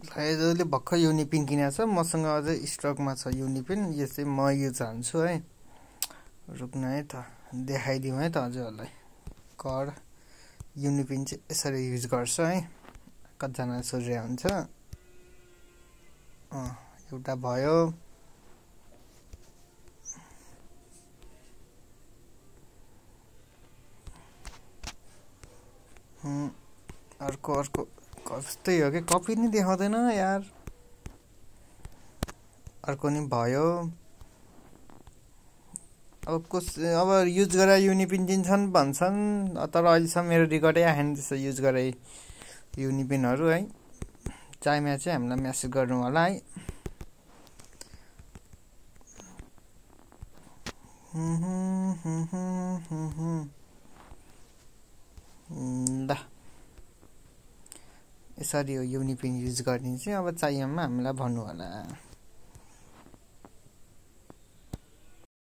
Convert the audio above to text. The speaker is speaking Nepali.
जसले भर्खर युनिपिन किनेको छ मसँग अझै स्टकमा छ युनिपिन यो चाहिँ म युज हान्छु है रुक्नु है त देखाइदिउँ है त हजुरहरूलाई कड युनिपिन चाहिँ यसरी युज गर्छ है कतिजना सोधिरहेको हुन्छ एउटा भयो अर्को कस्तै हो कि कपी नि देखाउँदैन यार अर्को नि भयो अब युज गरेर युनिपिन दिन्छन् भन्छन् तर अहिलेसम्म मेरो रिकर्डै आएन त्यस्तो युज गरे युनिपिनहरू है चाहिएमा चाहिँ हामीलाई मेसेज गर्नु होला है ल यसरी हो युनिपिन युज गर्ने चाहिँ अब चाहिएमा हामीलाई भन्नु होला